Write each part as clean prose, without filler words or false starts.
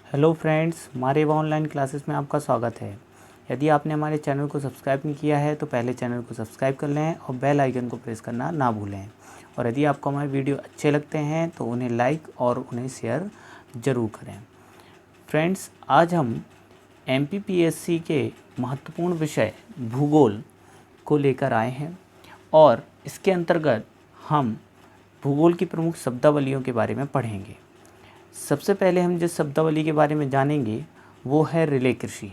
Hello friends, मारेवा online classes में आपका स्वागत है। यदि आपने हमारे चैनल को सब्सक्राइब नहीं किया है तो पहले चैनल को सब्सक्राइब कर लें और बेल आइकन को प्रेस करना ना भूलें। और यदि आपको हमारे वीडियो अच्छे लगते हैं तो उन्हें लाइक और उन्हें शेयर ज़रूर करें। फ्रेंड्स, आज हम एमपीपीएससी के महत्वपूर्ण विषय भूगोल को लेकर आए हैं और इसके अंतर्गत हम भूगोल की प्रमुख शब्दावलियों के बारे में पढ़ेंगे। सबसे पहले हम जिस शब्दावली के बारे में जानेंगे वो है रिले कृषि।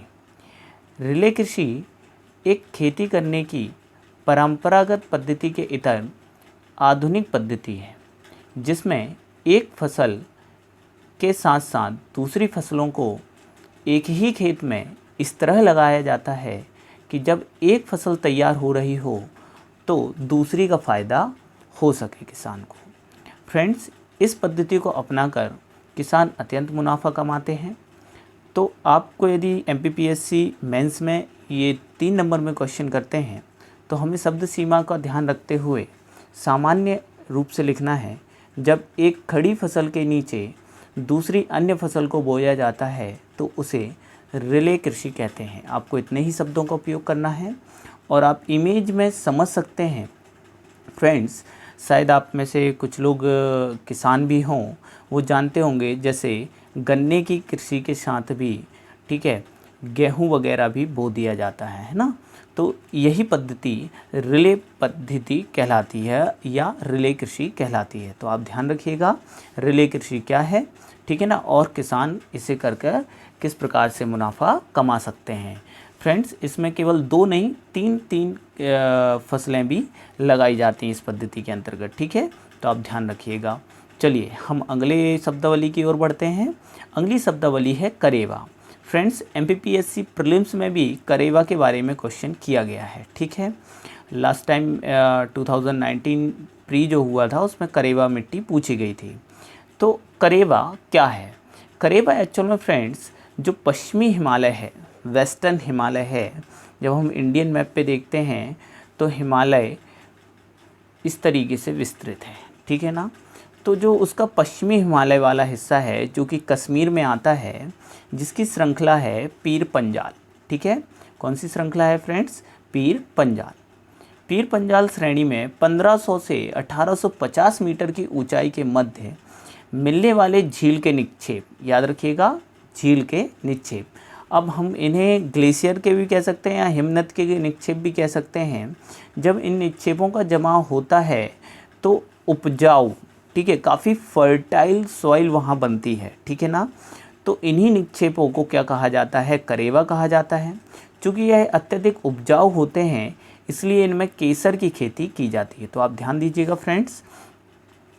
रिले कृषि एक खेती करने की परंपरागत पद्धति के इतर आधुनिक पद्धति है जिसमें एक फसल के साथ साथ दूसरी फसलों को एक ही खेत में इस तरह लगाया जाता है कि जब एक फसल तैयार हो रही हो तो दूसरी का फ़ायदा हो सके किसान को। फ्रेंड्स, इस पद्धति को अपनाकर किसान अत्यंत मुनाफा कमाते हैं। तो आपको यदि एमपीपीएससी मेंस में ये 3 नंबर में क्वेश्चन करते हैं तो हमें शब्द सीमा का ध्यान रखते हुए सामान्य रूप से लिखना है। जब एक खड़ी फसल के नीचे दूसरी अन्य फसल को बोया जाता है तो उसे रिले कृषि कहते हैं। आपको इतने ही शब्दों का उपयोग करना है और आप इमेज में समझ सकते हैं। फ्रेंड्स, शायद आप में से कुछ लोग किसान भी हों, वो जानते होंगे जैसे गन्ने की कृषि के साथ भी गेहूं वगैरह भी बो दिया जाता है ना। तो यही पद्धति रिले पद्धति कहलाती है या रिले कृषि कहलाती है। तो आप ध्यान रखिएगा रिले कृषि क्या है, ठीक है ना, और किसान इसे करके किस प्रकार से मुनाफा कमा सकते हैं। फ्रेंड्स, इसमें केवल 2 नहीं 3 फसलें भी लगाई जाती हैं इस पद्धति के अंतर्गत, ठीक है। तो आप ध्यान रखिएगा। चलिए हम अगले शब्दावली की ओर बढ़ते हैं। अगली शब्दावली है करेवा। फ्रेंड्स, एमपीपीएससी प्रीलिम्स में भी करेवा के बारे में क्वेश्चन किया गया है, ठीक है। लास्ट टाइम 2019 प्री जो हुआ था उसमें करेवा मिट्टी पूछी गई थी। तो करेवा क्या है? करेवा एक्चुअल में फ्रेंड्स जो पश्चिमी हिमालय है, वेस्टर्न हिमालय है, जब हम इंडियन मैप पे देखते हैं तो हिमालय इस तरीके से विस्तृत है, ठीक है ना। तो जो उसका पश्चिमी हिमालय वाला हिस्सा है जो कि कश्मीर में आता है, जिसकी श्रृंखला है पीर पंजाल, ठीक है। कौन सी श्रृंखला है फ्रेंड्स? पीर पंजाल। पीर पंजाल श्रेणी में 1500 से 1850 मीटर की ऊंचाई के मध्य मिलने वाले झील के निक्षेप, याद रखिएगा झील के निक्षेप। अब हम इन्हें ग्लेशियर के भी कह सकते हैं या हिमनद के निक्षेप भी कह सकते हैं। जब इन निक्षेपों का जमाव होता है तो उपजाऊ, ठीक है, काफ़ी फर्टाइल सॉइल वहाँ बनती है, ठीक है ना। तो इन्हीं निक्षेपों को क्या कहा जाता है? करेवा कहा जाता है। चूँकि यह अत्यधिक उपजाऊ होते हैं इसलिए इनमें केसर की खेती की जाती है। तो आप ध्यान दीजिएगा फ्रेंड्स,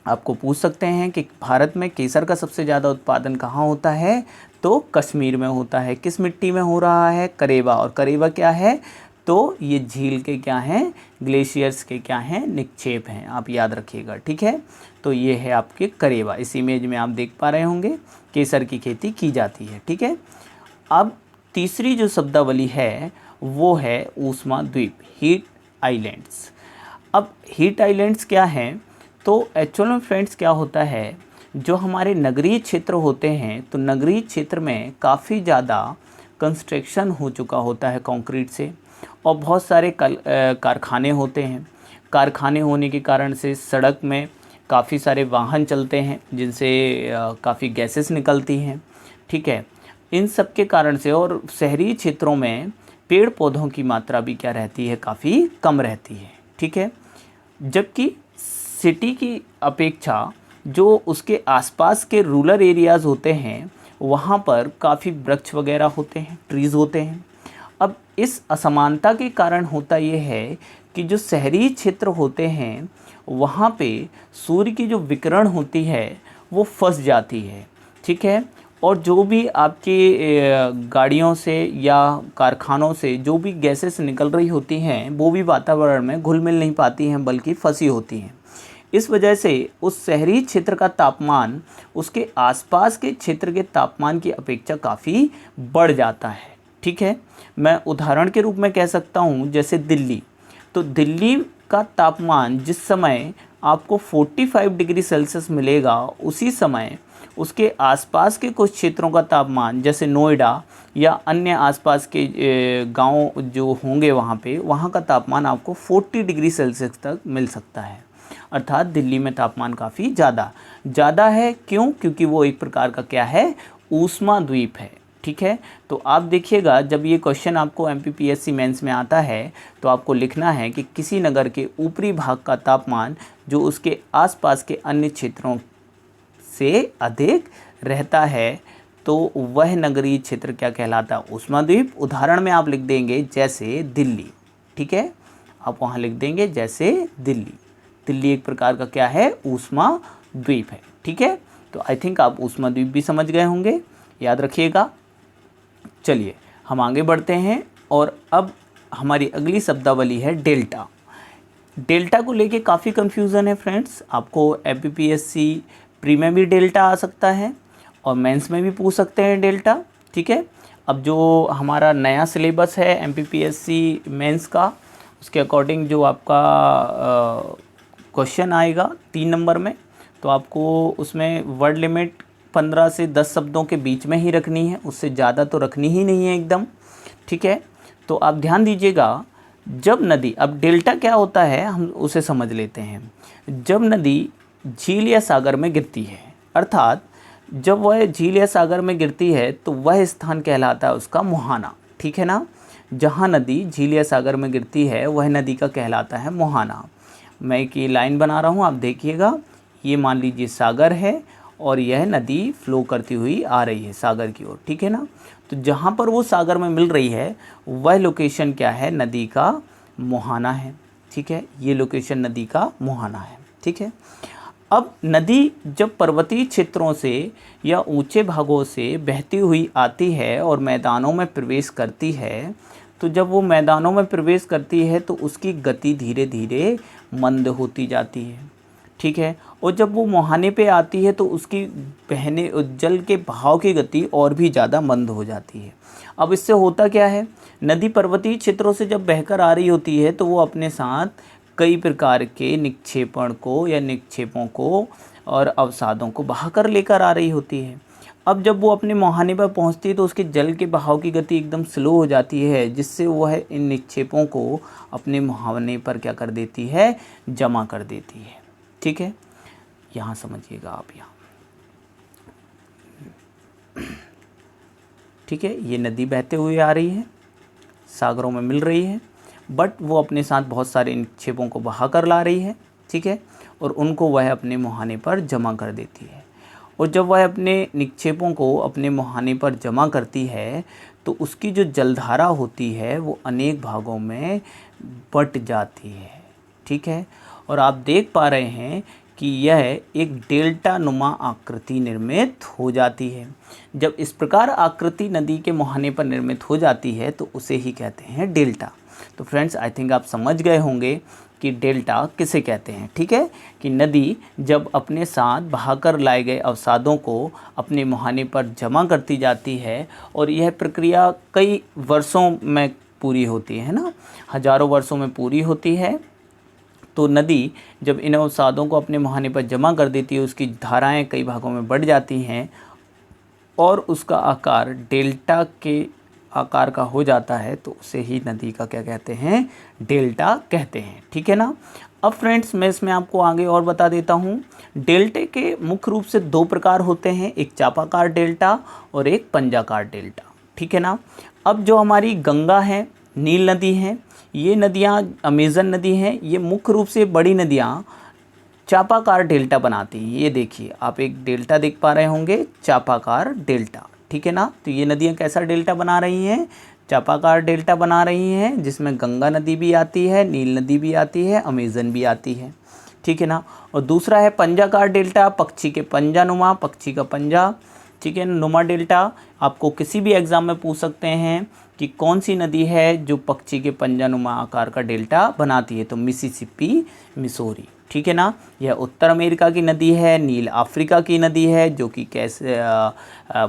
आपको पूछ सकते हैं कि भारत में केसर का सबसे ज़्यादा उत्पादन कहाँ होता है? तो कश्मीर में होता है। किस मिट्टी में हो रहा है? करेवा। और करेवा क्या है? तो ये झील के क्या हैं? ग्लेशियर्स के क्या हैं? निक्षेप हैं। आप याद रखिएगा, ठीक है। तो ये है आपके करेवा। इस इमेज में आप देख पा रहे होंगे केसर की खेती की जाती है, ठीक है। अब तीसरी जो शब्दावली है वो है ऊष्मा द्वीप, हीट आइलैंड्स। अब हीट आइलैंड्स क्या हैं? तो एक्चुअल में फ्रेंड्स क्या होता है, जो हमारे नगरीय क्षेत्र होते हैं तो नगरीय क्षेत्र में काफ़ी ज़्यादा कंस्ट्रक्शन हो चुका होता है कंक्रीट से, और बहुत सारे कारखाने होते हैं। कारखाने होने के कारण से सड़क में काफ़ी सारे वाहन चलते हैं जिनसे काफ़ी गैसेस निकलती हैं, ठीक है। इन सब के कारण से, और शहरी क्षेत्रों में पेड़ पौधों की मात्रा भी क्या रहती है? काफ़ी कम रहती है, ठीक है। जबकि सिटी की अपेक्षा जो उसके आसपास के रूरल एरियाज़ होते हैं वहाँ पर काफ़ी वृक्ष वगैरह होते हैं, ट्रीज़ होते हैं। अब इस असमानता के कारण होता ये है कि जो शहरी क्षेत्र होते हैं वहाँ पे सूर्य की जो विकिरण होती है वो फंस जाती है, ठीक है। और जो भी आपके गाड़ियों से या कारखानों से जो भी गैसेस निकल रही होती हैं वो भी वातावरण में घुल मिल नहीं पाती हैं बल्कि फंसी होती हैं। इस वजह से उस शहरी क्षेत्र का तापमान उसके आसपास के क्षेत्र के तापमान की अपेक्षा काफ़ी बढ़ जाता है, ठीक है। मैं उदाहरण के रूप में कह सकता हूँ जैसे दिल्ली। तो दिल्ली का तापमान जिस समय आपको 45 डिग्री सेल्सियस मिलेगा उसी समय उसके आसपास के कुछ क्षेत्रों का तापमान जैसे नोएडा या अन्य आसपास के गांव जो होंगे वहाँ का तापमान आपको 40 डिग्री सेल्सियस तक मिल सकता है। अर्थात दिल्ली में तापमान काफ़ी ज़्यादा है। क्यों? क्योंकि वो एक प्रकार का क्या है, ऊष्मा द्वीप है। ठीक है, तो आप देखिएगा जब ये क्वेश्चन आपको MPPSC मेंस में आता है तो आपको लिखना है कि किसी नगर के ऊपरी भाग का तापमान जो उसके आसपास के अन्य क्षेत्रों से अधिक रहता है तो वह नगरीय क्षेत्र क्या कहलाता है, ऊष्मा द्वीप। उदाहरण में आप लिख देंगे जैसे दिल्ली। ठीक है, आप वहाँ लिख देंगे जैसे दिल्ली। दिल्ली एक प्रकार का क्या है, ऊष्मा द्वीप है। ठीक है, तो आई थिंक आप ऊष्मा द्वीप भी समझ गए होंगे, याद रखिएगा। चलिए हम आगे बढ़ते हैं और अब हमारी अगली शब्दावली है डेल्टा। डेल्टा को लेके काफ़ी कंफ्यूजन है फ्रेंड्स। आपको MPPSC प्री में भी डेल्टा आ सकता है और मेंस में भी पूछ सकते हैं डेल्टा। ठीक है, अब जो हमारा नया सिलेबस है MPPSC मेंस का, उसके अकॉर्डिंग जो आपका क्वेश्चन आएगा 3 नंबर में, तो आपको उसमें वर्ड लिमिट 15 से 10 शब्दों के बीच में ही रखनी है, उससे ज़्यादा तो रखनी ही नहीं है एकदम। ठीक है, तो आप ध्यान दीजिएगा, जब नदी, अब डेल्टा क्या होता है हम उसे समझ लेते हैं। जब नदी झील या सागर में गिरती है, अर्थात जब वह झील या सागर में गिरती है तो वह स्थान कहलाता है उसका मुहाना। ठीक है ना, जहाँ नदी झील या सागर में गिरती है वह नदी का कहलाता है मुहाना। मैं एक ये लाइन बना रहा हूँ, आप देखिएगा। ये मान लीजिए सागर है और यह नदी फ्लो करती हुई आ रही है सागर की ओर। ठीक है ना, तो जहाँ पर वो सागर में मिल रही है वह लोकेशन क्या है, नदी का मुहाना है। ठीक है, ये लोकेशन नदी का मुहाना है। ठीक है, अब नदी जब पर्वतीय क्षेत्रों से या ऊंचे भागों से बहती हुई आती है और मैदानों में प्रवेश करती है, तो जब वो मैदानों में प्रवेश करती है तो उसकी गति धीरे धीरे मंद होती जाती है। ठीक है, और जब वो मुहाने पे आती है तो उसकी बहने जल के बहाव की गति और भी ज़्यादा मंद हो जाती है। अब इससे होता क्या है, नदी पर्वतीय क्षेत्रों से जब बहकर आ रही होती है तो वो अपने साथ कई प्रकार के निक्षेपों को और अवसादों को बहाकर लेकर आ रही होती है। अब जब वो अपने मुहाने पर पहुंचती है तो उसके जल के बहाव की गति एकदम स्लो हो जाती है, जिससे वह इन निक्षेपों को अपने मुहाने पर क्या कर देती है, जमा कर देती है। ठीक है, यहाँ समझिएगा आप यहाँ। ठीक है, ये नदी बहते हुए आ रही है, सागरों में मिल रही है, बट वो अपने साथ बहुत सारे निक्षेपों को बहा कर ला रही है। ठीक है, और उनको वह अपने मुहाने पर जमा कर देती है। और जब वह अपने निक्षेपों को अपने मुहाने पर जमा करती है तो उसकी जो जलधारा होती है वो अनेक भागों में बट जाती है। ठीक है, और आप देख पा रहे हैं कि यह एक डेल्टा नुमा आकृति निर्मित हो जाती है। जब इस प्रकार आकृति नदी के मुहाने पर निर्मित हो जाती है तो उसे ही कहते हैं डेल्टा। तो फ्रेंड्स आई थिंक आप समझ गए होंगे कि डेल्टा किसे कहते हैं। ठीक है, कि नदी जब अपने साथ बहाकर लाए गए अवसादों को अपने मुहाने पर जमा करती जाती है और यह प्रक्रिया कई वर्षों में पूरी होती है ना, हजारों वर्षों में पूरी होती है। तो नदी जब इन अवसादों को अपने मुहाने पर जमा कर देती है, उसकी धाराएं कई भागों में बढ़ जाती हैं और उसका आकार डेल्टा के आकार का हो जाता है, तो उसे ही नदी का क्या कहते हैं, डेल्टा कहते हैं। ठीक है ना। अब फ्रेंड्स मैं इसमें आपको आगे और बता देता हूँ। डेल्टे के मुख्य रूप से 2 प्रकार होते हैं, एक चापाकार डेल्टा और एक पंजाकार डेल्टा। ठीक है ना। अब जो हमारी गंगा है, नील नदी है, ये नदियाँ अमेज़न नदी हैं, ये मुख्य रूप से बड़ी नदियाँ चापाकार डेल्टा बनाती हैं। ये देखिए आप एक डेल्टा देख पा रहे होंगे, चापाकार डेल्टा। ठीक है ना। तो ये नदियाँ कैसा डेल्टा बना रही हैं, चापाकार डेल्टा बना रही हैं, जिसमें गंगा नदी भी आती है, नील नदी भी आती है, अमेज़न भी आती है। ठीक है ना। और दूसरा है पंजाकार डेल्टा, पक्षी के पंजा नुमा, पक्षी का पंजा। ठीक है, नुमा डेल्टा आपको किसी भी एग्ज़ाम में पूछ सकते हैं कि कौन सी नदी है जो पक्षी के पंजानुमा आकार का डेल्टा बनाती है, तो मिसिसिपी, मिसौरी। ठीक है ना। यह उत्तर अमेरिका की नदी है, नील अफ्रीका की नदी है जो कि कैसे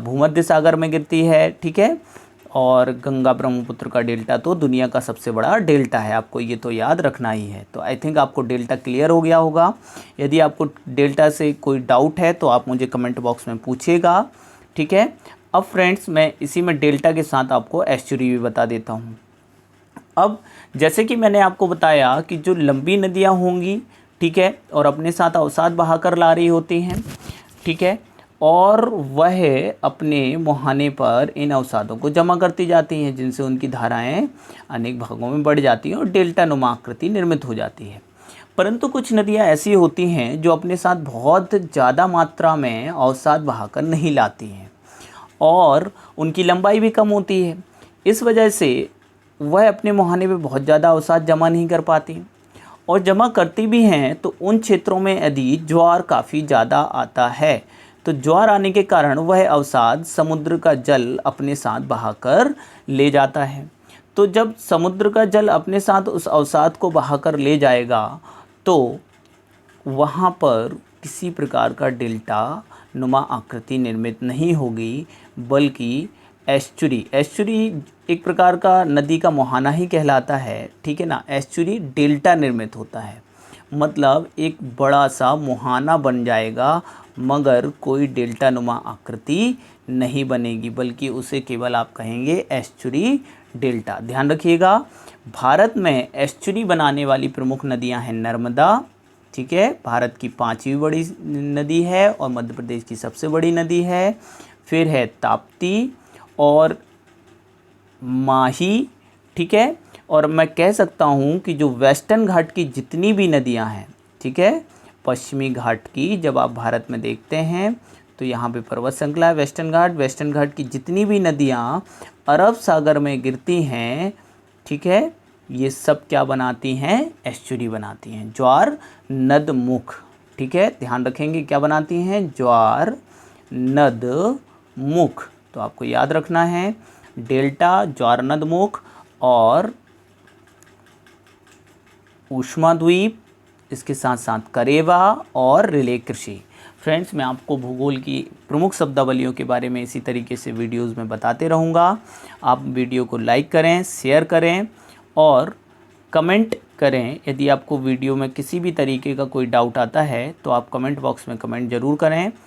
भूमध्य सागर में गिरती है। ठीक है। और गंगा ब्रह्मपुत्र का डेल्टा तो दुनिया का सबसे बड़ा डेल्टा है, आपको ये तो याद रखना ही है। तो आई थिंक आपको डेल्टा क्लियर हो गया होगा। यदि आपको डेल्टा से कोई डाउट है तो आप मुझे कमेंट बॉक्स में पूछिएगा, ठीक है। अब फ्रेंड्स मैं इसी में डेल्टा के साथ आपको एस्चुरी भी बता देता हूँ। अब जैसे कि मैंने आपको बताया कि जो लंबी नदियाँ होंगी, ठीक है, और अपने साथ अवसाद बहाकर ला रही होती हैं, ठीक है, और वह अपने मुहाने पर इन अवसादों को जमा करती जाती हैं, जिनसे उनकी धाराएं अनेक भागों में बढ़ जाती हैं और डेल्टा नुमा आकृति निर्मित हो जाती है। परंतु कुछ नदियां ऐसी होती हैं जो अपने साथ बहुत ज़्यादा मात्रा में अवसाद बहाकर नहीं लाती हैं और उनकी लंबाई भी कम होती है। इस वजह से वह अपने मुहाने पे बहुत ज़्यादा अवसाद जमा नहीं कर पाती, और जमा करती भी हैं तो उन क्षेत्रों में यदि ज्वार काफ़ी ज़्यादा आता है तो ज्वार आने के कारण वह अवसाद समुद्र का जल अपने साथ बहाकर ले जाता है। तो जब समुद्र का जल अपने साथ उस अवसाद को बहाकर ले जाएगा तो वहाँ पर किसी प्रकार का डेल्टा नुमा आकृति निर्मित नहीं होगी, बल्कि एस्चुरी एक प्रकार का नदी का मुहाना ही कहलाता है, ठीक है ना। एस्चुरी डेल्टा निर्मित होता है, मतलब एक बड़ा सा मुहाना बन जाएगा, मगर कोई डेल्टा नुमा आकृति नहीं बनेगी, बल्कि उसे केवल आप कहेंगे एस्चुरी डेल्टा। ध्यान रखिएगा, भारत में एस्चुरी बनाने वाली प्रमुख नदियां हैं नर्मदा, ठीक है, भारत की 5वीं बड़ी नदी है और मध्य प्रदेश की सबसे बड़ी नदी है। फिर है ताप्ती और माही, ठीक है। और मैं कह सकता हूँ कि जो वेस्टर्न घाट की जितनी भी नदियाँ हैं, ठीक है, पश्चिमी घाट की जब आप भारत में देखते हैं तो यहाँ पे पर्वत श्रृंखला है वेस्टर्न घाट की जितनी भी नदियाँ अरब सागर में गिरती हैं, ठीक है, ये सब क्या बनाती हैं, एस्चुरी बनाती हैं, ज्वार नद मुख, ठीक है। ध्यान रखेंगे क्या बनाती हैं, ज्वार नद मुख। तो आपको याद रखना है डेल्टा, ज्वार नद मुख और ऊष्मा द्वीप, इसके साथ साथ करेवा और रिले कृषि। फ्रेंड्स, मैं आपको भूगोल की प्रमुख शब्दावलियों के बारे में इसी तरीके से वीडियोस में बताते रहूँगा। आप वीडियो को लाइक करें, शेयर करें और कमेंट करें। यदि आपको वीडियो में किसी भी तरीके का कोई डाउट आता है तो आप कमेंट बॉक्स में कमेंट ज़रूर करें।